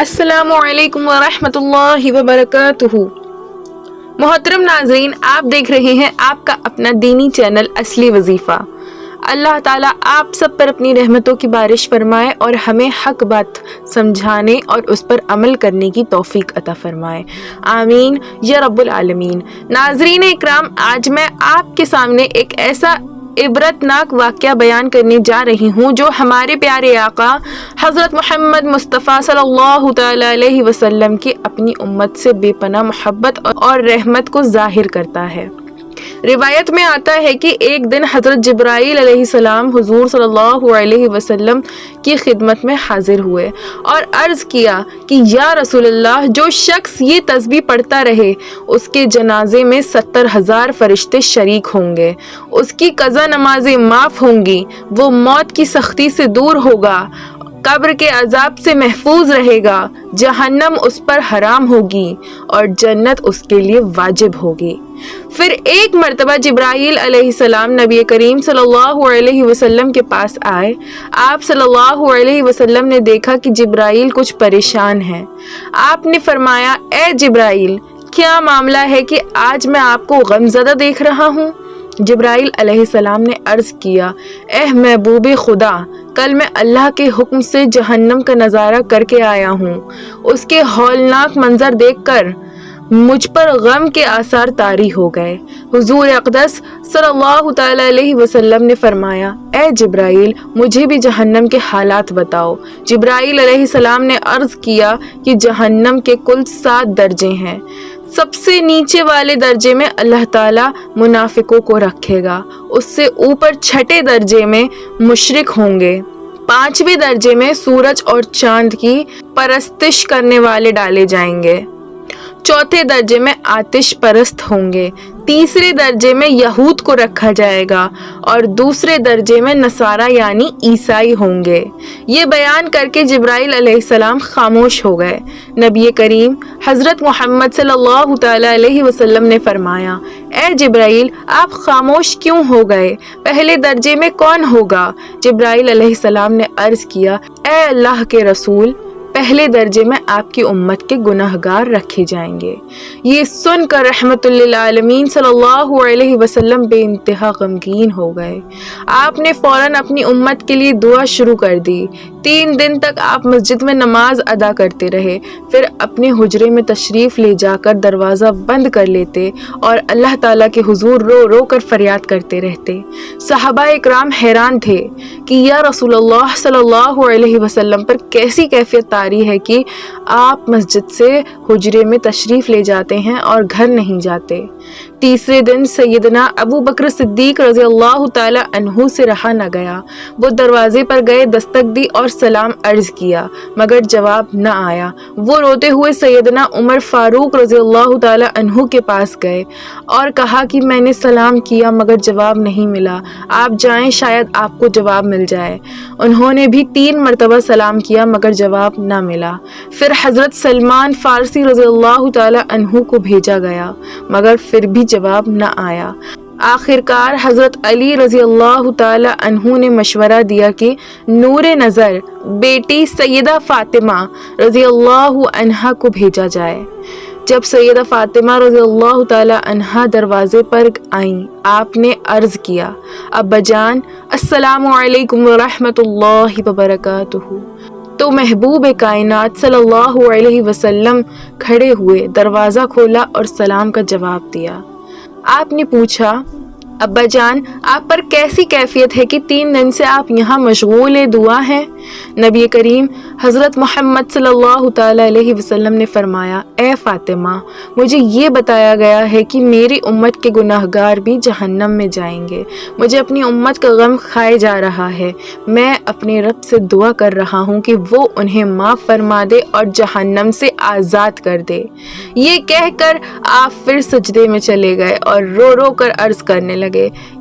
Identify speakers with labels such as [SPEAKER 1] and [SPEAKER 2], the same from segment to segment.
[SPEAKER 1] السلام علیکم ورحمۃ اللہ وبرکاتہ۔ محترم ناظرین، آپ دیکھ رہے ہیں آپ کا اپنا دینی چینل اصلی وظیفہ۔ اللہ تعالیٰ آپ سب پر اپنی رحمتوں کی بارش فرمائے اور ہمیں حق بات سمجھانے اور اس پر عمل کرنے کی توفیق عطا فرمائے، آمین یا رب العالمین۔ ناظرین اکرام، آج میں آپ کے سامنے ایک ایسا عبرت ناک واقعہ بیان کرنے جا رہی ہوں جو ہمارے پیارے آقا حضرت محمد مصطفیٰ صلی اللہ تعالی علیہ وسلم کی اپنی امت سے بے پناہ محبت اور رحمت کو ظاہر کرتا ہے۔ روایت میں آتا ہے کہ ایک دن حضرت جبرائیل علیہ السلام حضور صلی اللہ علیہ وسلم کی خدمت میں حاضر ہوئے اور عرض کیا کہ یا رسول اللہ، جو شخص یہ تسبیح پڑھتا رہے اس کے جنازے میں 70,000 فرشتے شریک ہوں گے، اس کی قضا نمازیں معاف ہوں گی، وہ موت کی سختی سے دور ہوگا، قبر کے عذاب سے محفوظ رہے گا، جہنم اس پر حرام ہوگی اور جنت اس کے لیے واجب ہوگی۔ پھر ایک مرتبہ جبرائیل علیہ السلام نبی کریم صلی اللہ علیہ وسلم کے پاس آئے۔ آپ صلی اللہ علیہ وسلم نے دیکھا کہ جبرائیل کچھ پریشان ہے۔ آپ نے فرمایا، اے جبرائیل، کیا معاملہ ہے کہ آج میں آپ کو غمزدہ دیکھ رہا ہوں؟ جبرائیل علیہ السلام نے عرض کیا، اے محبوب خدا، کل میں اللہ کے حکم سے جہنم کا نظارہ کر کے آیا ہوں۔ اس کے ہولناک منظر دیکھ کر مجھ پر غم کے آثار طاری ہو گئے۔ حضور اقدس صلی اللہ تعالی علیہ وسلم نے فرمایا، اے جبرائیل، مجھے بھی جہنم کے حالات بتاؤ۔ جبرائیل علیہ السلام نے عرض کیا کہ جہنم کے کل 7 درجے ہیں۔ سب سے نیچے والے درجے میں اللہ تعالیٰ منافقوں کو رکھے گا، اس سے اوپر 6 درجے میں مشرک ہوں گے، 5ویں درجے میں سورج اور چاند کی پرستش کرنے والے ڈالے جائیں گے، 4تھے درجے میں آتش پرست ہوں گے، 3رے درجے میں یہود کو رکھا جائے گا اور 2 درجے میں نصارہ یعنی عیسائی ہوں گے۔ یہ بیان کر کے جبرائیل علیہ السلام خاموش ہو گئے۔ نبی کریم حضرت محمد صلی اللہ تعالی علیہ وسلم نے فرمایا، اے جبرائیل، آپ خاموش کیوں ہو گئے؟ پہلے درجے میں کون ہوگا؟ جبرائیل علیہ السلام نے عرض کیا، اے اللہ کے رسول، پہلے درجے میں آپ کی امت کے گناہگار رکھے جائیں گے۔ یہ سن کر رحمت للعالمین صلی اللہ علیہ وسلم بے انتہا غمگین ہو گئے۔ آپ نے فوراً اپنی امت کے لیے دعا شروع کر دی۔ 3 دن تک آپ مسجد میں نماز ادا کرتے رہے، پھر اپنے حجرے میں تشریف لے جا کر دروازہ بند کر لیتے اور اللہ تعالیٰ کے حضور رو رو کر فریاد کرتے رہتے۔ صحابہ اکرام حیران تھے کہ یا رسول اللہ صلی اللہ علیہ وسلم پر کیسی کیفیت طاری ہے کہ آپ مسجد سے حجرے میں تشریف لے جاتے ہیں اور گھر نہیں جاتے۔ تیسرے دن سیدنا ابو بکر صدیق رضی اللہ تعالی عنہ سے رہا نہ گیا۔ وہ دروازے پر گئے، دستک دی اور سلام عرض کیا، مگر جواب نہ آیا۔ وہ روتے ہوئے سیدنا عمر فاروق رضی اللہ تعالی عنہ کے پاس گئے اور کہا کہ میں نے سلام کیا مگر جواب نہیں ملا، آپ جائیں، شاید آپ کو جواب مل جائے۔ انہوں نے بھی 3 مرتبہ سلام کیا مگر جواب نہ ملا۔ پھر حضرت سلمان فارسی رضی اللہ تعالی عنہ کو بھیجا گیا مگر پھر بھی جواب نہ آیا۔ آخرکار حضرت علی رضی اللہ تعالی عنہ نے مشورہ دیا کہ نور نظر بیٹی سیدہ فاطمہ رضی اللہ عنہا کو بھیجا جائے۔ جب سیدہ فاطمہ رضی اللہ تعالی عنہا دروازے پر آئیں، آپ نے عرض کیا، ابا جان، السلام علیکم ورحمۃ اللہ وبرکاتہ۔ تو محبوب کائنات صلی اللہ علیہ وسلم کھڑے ہوئے، دروازہ کھولا اور سلام کا جواب دیا۔ آپ نے پوچھا، ابا جان، آپ پر کیسی کیفیت ہے کہ 3 دن سے آپ یہاں مشغول دعا ہیں؟ نبی کریم حضرت محمد صلی اللہ تعالی علیہ وسلم نے فرمایا، اے فاطمہ، مجھے یہ بتایا گیا ہے کہ میری امت کے گناہگار بھی جہنم میں جائیں گے۔ مجھے اپنی امت کا غم کھائے جا رہا ہے۔ میں اپنے رب سے دعا کر رہا ہوں کہ وہ انہیں معاف فرما دے اور جہنم سے آزاد کر دے۔ یہ کہہ کر آپ پھر سجدے میں چلے گئے اور رو رو کر عرض کرنے لگے،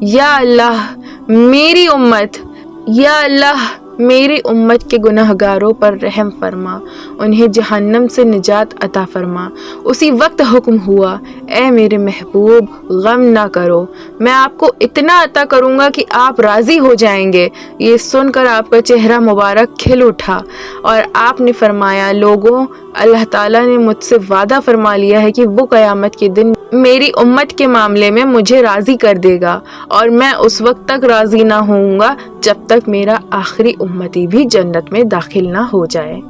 [SPEAKER 1] یا اللہ، میری امت، یا اللہ، मेरी उम्मत के गुनहगारों पर रहम फरमा, उन्हें जहन्नम से निजात अता फरमा। उसी वक्त हुक्म हुआ, ए मेरे महबूब गम ना करो, मैं आपको इतना अता करूँगा कि आप राज़ी हो जाएंगे। ये सुनकर आपका चेहरा मुबारक खिल उठा और आपने फरमाया, लोगों, अल्लाह ताला ने मुझसे वादा फरमा लिया है कि वो क़यामत के दिन मेरी उम्मत के मामले में मुझे राज़ी कर देगा और मैं उस वक्त तक राज़ी ना होऊंगा जब तक मेरा आखिरी उम्मती भी जन्नत में दाखिल ना हो जाए।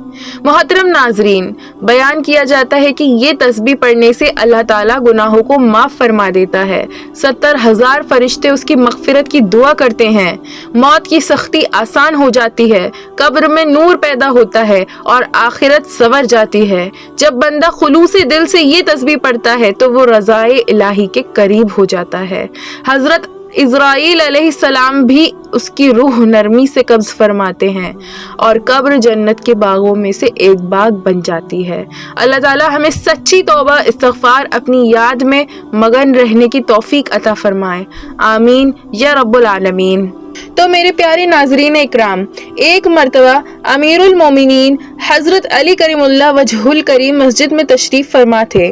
[SPEAKER 1] मोहतरम नाजरीन, बयान किया जाता है कि ये तस्बीह पढ़ने से अल्लाह ताला गुनाहों को माफ़ फरमा देता है। 70,000 फरिश्ते उसकी मग़फ़िरत की दुआ करते हैं। मौत की सख्ती आसान हो जाती है, कब्र में नूर पैदा होता है और आखिरत संवर जाती है। जब बंदा खुलूसी दिल से ये तस्बीह पढ़ता है तो वो रज़ाए इलाही के करीब हो जाता है। हज़रत इज़राइल अलैहिस्सलाम भी उसकी रूह नरमी से कब्ज़ फरमाते हैं और कब्र जन्नत के बागों में से एक बाग बन जाती है। अल्लाह ताला हमें सच्ची तौबा इस्तिग़फ़ार अपनी याद में मगन रहने की तौफ़ीक अता फरमाए। आमीन या रब्बुल आलमीन। तो मेरे प्यारे नाजरीन इकराम, एक मरतबा अमीरुल मोमिनीन हज़रत अली करीमुल्लाह वजहुल करीम मस्जिद में तशरीफ़ फरमा थे।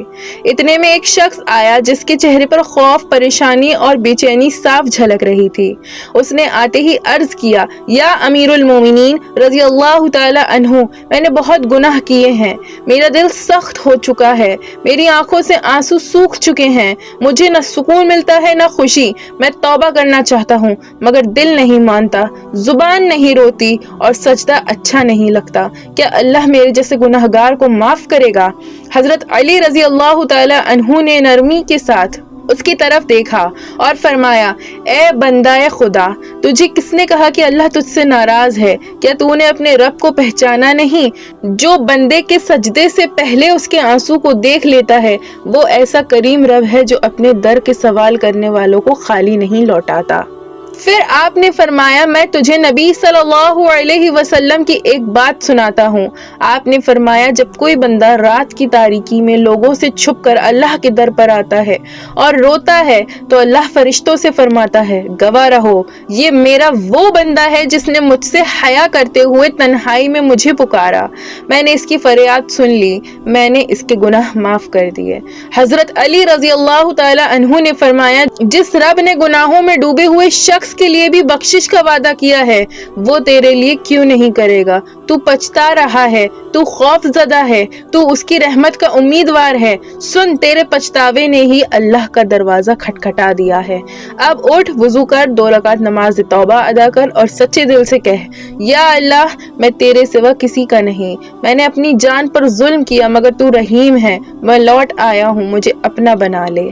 [SPEAKER 1] इतने में एक शख्स आया जिसके चेहरे पर खौफ, परेशानी और बेचैनी साफ झलक रही थी। उसने आते ही अर्ज किया, या अमीरुल मोमिनीन रज़ी अल्लाह ताला अन्हु, मैंने बहुत गुनाह किए हैं, मेरा दिल सख्त हो चुका है, मेरी आंखों से आंसू सूख चुके हैं, मुझे न सुकून मिलता है न खुशी, मैं तौबा करना चाहता हूँ मगर दिल नहीं मानता, जुबान नहीं रोती और सजदा अच्छा नहीं लगता। क्या अल्लाह मेरे जैसे गुनहगार को माफ करेगा? हजरत अली रजी अल्लाह ताला अन्हु ने नरमी के साथ उसकी तरफ देखा और फरमाया, ए बंदाए खुदा, तुझे किसने कहा कि अल्लाह तुझसे नाराज है? क्या तूने अपने रब को पहचाना नहीं? जो बंदे के सजदे से पहले उसके आंसू को देख लेता है, वो ऐसा करीम रब है जो अपने दर के सवाल करने वालों को खाली नहीं लौटाता। फिर आपने फरमाया, मैं तुझे नबी सल्लल्लाहु अलैहि वसल्लम की एक बात सुनाता हूँ। आपने फरमाया, जब कोई बंदा रात की तारीकी में लोगों से छुपकर अल्लाह के दर पर आता है और रोता है तो अल्लाह फरिश्तों से फरमाता है, गवाह रहो, ये मेरा वो बंदा है जिसने मुझसे हया करते हुए तन्हाई में मुझे पुकारा, मैंने इसकी फरियाद सुन ली, मैंने इसके गुनाह माफ कर दिए। हजरत अली रजी अल्लाह ताला अन्हु ने फरमाया, जिस रब ने गुनाहों में डूबे हुए शख्स के लिए भी बख्शिश का वादा किया है, वो तेरे लिए क्यों नहीं करेगा? तू पछता रहा है, तू खौफजदा है, तू उसकी रहमत का उम्मीदवार है। सुन, तेरे पछतावे ने ही अल्लाह का दरवाजा खटखटा दिया है। अब उठ, वुजू कर, 2 रकात नमाज तौबा अदा कर और सच्चे दिल से कह, या अल्लाह, मैं तेरे सिवा किसी का नहीं, मैंने अपनी जान पर जुल्म किया मगर तू रहीम है, मैं लौट आया हूँ, मुझे अपना बना ले।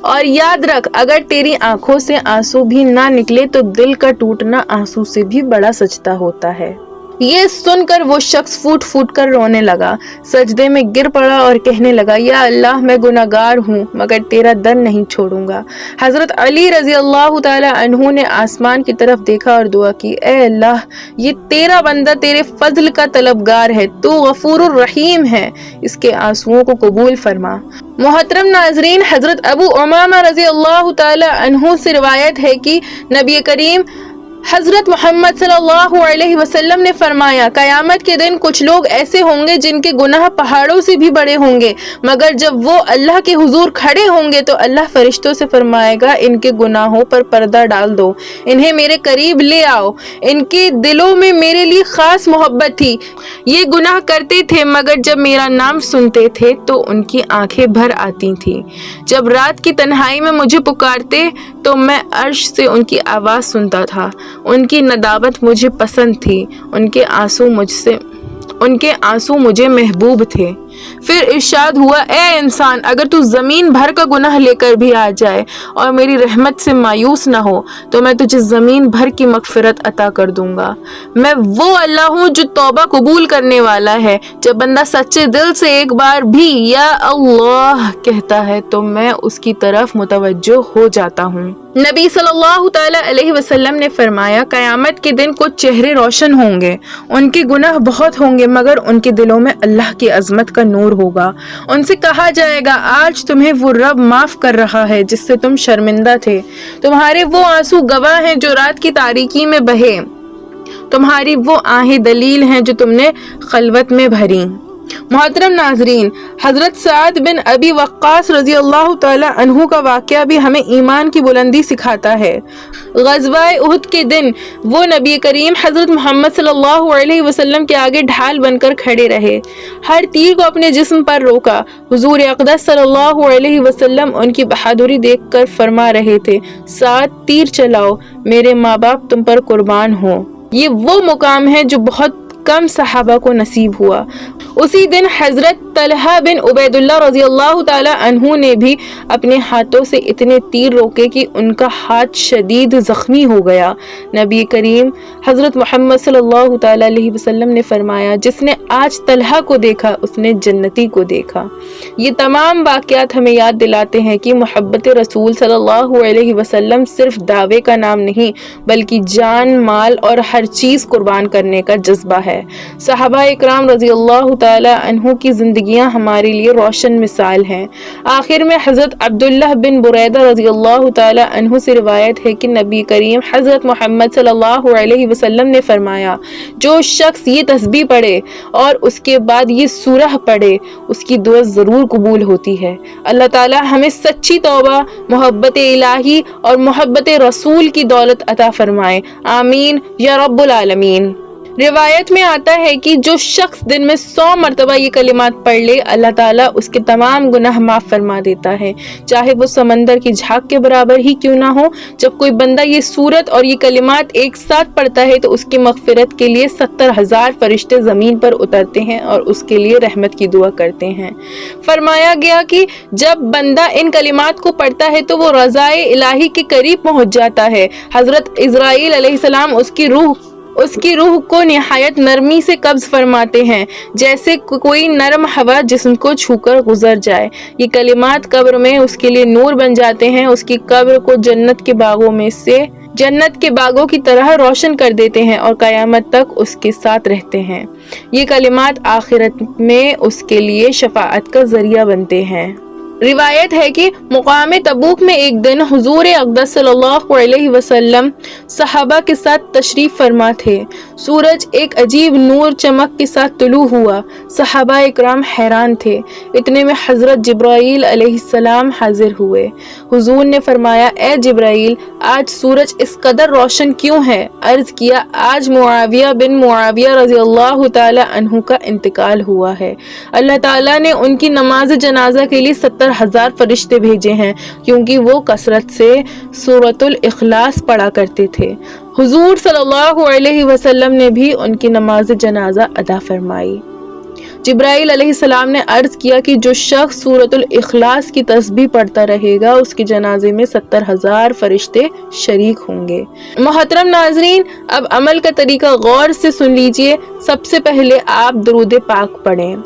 [SPEAKER 1] और याद रख, अगर तेरी आंखों से आंसू भी ना निकले तो दिल का टूटना आंसू से भी बड़ा सजदा होता है। ये सुनकर वो शख्स फूट फूट कर रोने लगा, सजदे में गिर पड़ा और कहने लगा, या अल्लाह, मैं गुनाहगार हूँ मगर तेरा दर नहीं छोड़ूंगा। हजरत अली रजी अल्लाह ताला अन्हु ने आसमान की तरफ देखा और दुआ की, ए अल्लाह, ये तेरा बंदा तेरे फजल का तलबगार है, तू गफूरुर रहीम है, इसके आंसुओं को कबूल फरमा। मोहतरम नाजरीन, हजरत अबू उमामा रजी अल्लाह ताला अन्हु से रिवायत है कि नबी करीम हजरत मोहम्मद सल्लल्लाहु अलैहि वसल्लम ने फरमाया, कयामत के दिन कुछ लोग ऐसे होंगे जिनके गुनाह पहाड़ों से भी बड़े होंगे, मगर जब वो अल्लाह के हुजूर खड़े होंगे तो अल्लाह फरिश्तों से फरमाएगा, इनके गुनाहों पर पर्दा डाल दो, इन्हें मेरे करीब ले आओ, इनके दिलों में मेरे लिए खास मोहब्बत थी, ये गुनाह करते थे मगर जब मेरा नाम सुनते थे तो उनकी आंखें भर आती थीं, जब रात की तन्हाई में मुझे पुकारते तो मैं अर्श से उनकी आवाज़ सुनता था, उनकी नदावत मुझे पसंद थी, उनके आंसू मुझे महबूब थे। फिर इरशाद हुआ, ए इंसान, अगर तू ज़मीन भर का गुनाह लेकर भी आ जाए और मेरी रहमत से मायूस ना हो तो मैं तुझे ज़मीन भर की मग़फ़िरत अता कर दूंगा। मैं वो अल्लाह हूँ जो तौबा कबूल करने वाला है। जब बंदा सच्चे दिल से एक बार भी या अल्लाह कहता है तो मैं उसकी तरफ मुतवज्जो हो जाता हूँ। नबी सल्लल्लाहु ताला अलैहि वसल्लम ने फरमाया, क़यामत के दिन कुछ चेहरे रोशन होंगे, उनके गुनाह बहुत होंगे मगर उनके दिलों में अल्लाह की अज़मत का नूर होगा। उनसे कहा जाएगा, आज तुम्हें वो रब माफ कर रहा है जिससे तुम शर्मिंदा थे, तुम्हारे वो आंसू गवाह हैं जो रात की तारीकी में बहे, तुम्हारी वो आहें दलील हैं जो तुमने खलवत में भरी। मोहतरम नाजरीन, हजरत साद बिन अबी वक्कास रजी अल्लाह ताला अन्हु का वाक़या भी हमें ईमान की बुलंदी सिखाता है। ग़ज़वा उहद के दिन वो नबी करीम हजरत मोहम्मद सल्लल्लाहु अलैहि वसल्लम के आगे ढाल बनकर खड़े रहे, हर तीर को अपने जिस्म पर रोका। हुजूर अक़दस सल्लल्लाहु अलैहि वसल्लम उनकी बहादुरी देखकर फरमा रहे थे, साद तीर चलाओ, मेरे माँ बाप तुम पर कुर्बान हो। ये वो मुकाम है जो बहुत कम सहाबा को नसीब हुआ। उसी दिन हजरत तलहा बिन उबैदुल्लाह रज़ी अल्लाह ताला अन्हु ने भी अपने हाथों से इतने तीर रोके कि उनका हाथ शदीद ज़ख्मी हो गया। नबी करीम हजरत मोहम्मद सल्लल्लाहु ताला अलैहि वसल्लम ने फरमाया, जिसने आज तलहा को देखा उसने जन्नती को देखा। ये तमाम वाक़यात हमें याद दिलाते हैं कि मोहब्बत रसूल सल्लल्लाहु अलैहि वसल्लम सिर्फ दावे का नाम नहीं बल्कि जान, माल और हर चीज़ कुर्बान करने का जज्बा है। सहाबा इकराम रज़ी अल्लाह ताला अन्हु की ज़िंदगियाँ हमारे लिए रोशन मिसाल हैं। आखिर में हज़रत अब्दुल्लाह बिन बुरैदा रज़ी अल्लाह ताला अन्हु से रिवायत है कि नबी करीम हज़रत मोहम्मद सल्लल्लाहु अलैहि वसल्लम ने फरमाया, जो शख्स ये तस्बीह पढ़े और उसके बाद ये सूरह पढ़े उसकी दुआ ज़रूर कबूल होती है। अल्लाह ताला हमें सच्ची तौबा, मोहब्बत इलाही और मोहब्बत रसूल की दौलत अता फरमाए। आमीन या रब्बुल आलमीन। रिवायत में आता है कि जो शख्स दिन में 100 मरतबा ये कलिमात पढ़ ले, अल्लाह ताला उसके तमाम गुनाह माफ़ फरमा देता है, चाहे वो समंदर की झाग के बराबर ही क्यों ना हो। जब कोई बंदा ये सूरत और ये कलिमात एक साथ पढ़ता है तो उसकी मग़फ़िरत के लिए 70,000 फरिश्ते ज़मीन पर उतरते हैं और उसके लिए रहमत की दुआ करते हैं। फरमाया गया कि जब बंदा इन कलिमात को पढ़ता है तो वो रज़ाए इलाही के करीब पहुँच जाता है। हज़रत इज़राइल अलैहिस्सलाम उसकी रूह को निहायत नरमी से कब्ज़ फरमाते हैं, जैसे कोई नरम हवा जिस्म को छूकर गुजर जाए। ये कलिमात कब्र में उसके लिए नूर बन जाते हैं, उसकी कब्र को जन्नत के बागों की तरह रोशन कर देते हैं और क़यामत तक उसके साथ रहते हैं। ये कलिमात आखिरत में उसके लिए शफाअत का ज़रिया बनते हैं। रिवायत है कि मुकाम तबूक में एक दिन हुजूर अक़दस सल्लल्लाहु अलैहि वसल्लम सहाबा के साथ तशरीफ़ फरमा थे। सूरज एक अजीब नूर चमक के साथ तुलू हुआ। सहाबा इकराम हैरान थे। इतने में हज़रत जिब्राईल अलैहिस्सलाम हाजिर हुए। हुजूर ने फरमाया, ए जिब्राईल, आज सूरज इस कदर रोशन क्यों है? अर्ज़ किया, आज मुआविया बिन मुआविया रज़ियल्लाहु ताला अन्हु का इंतकाल हुआ है। अल्लाह ताला ने उनकी नमाज जनाजा के लिए 70,000 फरिश्ते भेजे हैं, क्योंकि वो कसरत से सूरतुल इखलास पढ़ा करते थे। हुजूर सल्लल्लाहु अलैहि वसल्लम ने भी उनकी नमाज जनाजा अदा फरमाई। जिब्राईल अलैहिस्सलाम ने अर्ज किया कि जो शख्स सूरतुल इखलास की तस्बीह पढ़ता रहेगा उसके जनाजे में 70,000 फरिश्ते शरीक होंगे। मोहतरम नाजरीन, अब अमल का तरीका गौर से सुन लीजिए। सबसे पहले आप दुरूद पाक पढ़ें।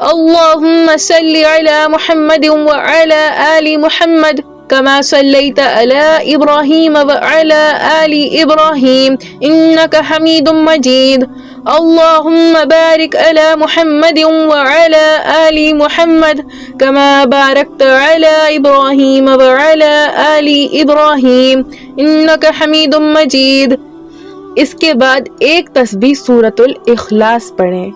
[SPEAKER 1] अल्लाहुम्मा सल्लि अला मुहम्मद व अला आलि मुहम्मद कमा सल्लैता अला इब्राहीम व अला आलि इब्राहीम इन्नका हमीदुम मजीद। अल्लाहुम्मा बारिक अला मुहम्मद व अला आलि मुहम्मद कमा बारकता अला इब्राहीम व अला आलि इब्राहीम इन्नका हमीदुम मजीद। इसके बाद एक तस्बीह सूरतुल इखलास पढ़ें।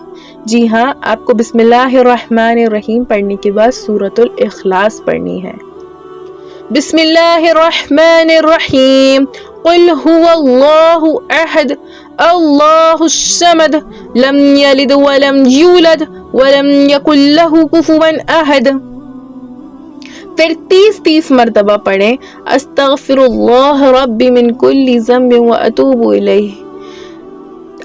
[SPEAKER 1] जी हाँ, आपको बिस्मिल्लाहिर्रहमानिर्रहीम पढ़ने के बाद सूरतुल इखलास पढ़नी है। बिस्मिल्लाहिर्रहमानिर्रहीम। कुल हुवल्लाहु अहद अल्लाहुस समद लम यलिद वलम यूलद वलम यकुल लहु कुफुवन अहद। फिर 30 मरतबा पढ़ें, अस्तगफिरुल्लाह रब्बी मिन कुल्ली ज़म्बिन व अतूबु इलैह।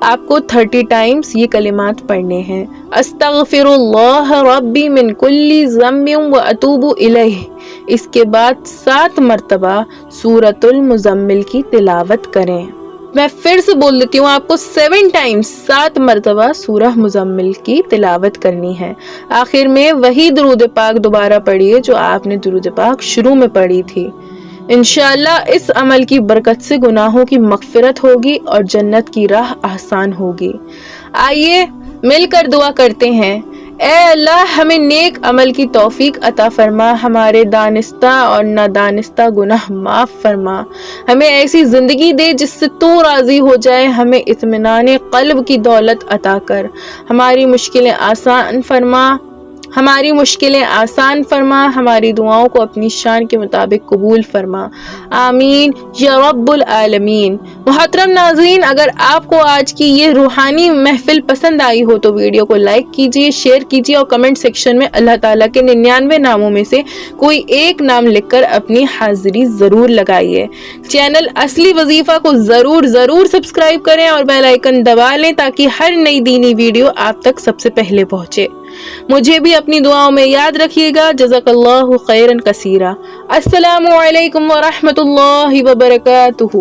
[SPEAKER 1] आपको 30 टाइम्स ये कलिमात पढ़ने हैं। अस्तगफिरुल्लाह रब्बी मिन कुल्ली ज़म्बिन व अतूबु इलैह। इसके बाद 7 मरतबा सूरतुल मुज़म्मिल की तिलावत करें। मैं फिर से बोल देती हूँ, आपको 7 टाइम्स 7 मरतबा सूरह मुज़म्मिल की तिलावत करनी है। आखिर में वही दुरूद पाक दोबारा पढ़िए जो आपने दुरूद पाक शुरू में पढ़ी थी। इंशाअल्लाह इस अमल की बरकत से गुनाहों की मग़फ़िरत होगी और जन्नत की राह आसान होगी। आइए मिलकर दुआ करते हैं। اے اللہ ہمیں نیک عمل کی توفیق عطا فرما، ہمارے دانستہ اور نادانستہ گناہ معاف فرما، ہمیں ایسی زندگی دے جس سے تو راضی ہو جائے، ہمیں اطمینان قلب کی دولت عطا کر، ہماری مشکلیں آسان فرما، ہماری دعاؤں کو اپنی شان کے مطابق قبول فرما، آمین یا رب العالمین۔ محترم ناظرین، اگر آپ کو آج کی یہ روحانی محفل پسند آئی ہو تو ویڈیو کو لائک کیجیے، شیئر کیجیے اور کمنٹ سیکشن میں اللہ تعالیٰ کے 99 ناموں میں سے کوئی ایک نام لکھ کر اپنی حاضری ضرور لگائیے۔ چینل اصلی وظیفہ کو ضرور سبسکرائب کریں اور بیل آئیکن دبا لیں تاکہ ہر نئی دینی ویڈیو آپ تک سب سے پہلے پہنچے۔ مجھے بھی اپنی دعاؤں میں یاد رکھیے گا۔ جزاک اللہ خیرا کثیرا۔ السلام علیکم ورحمۃ اللہ وبرکاتہ۔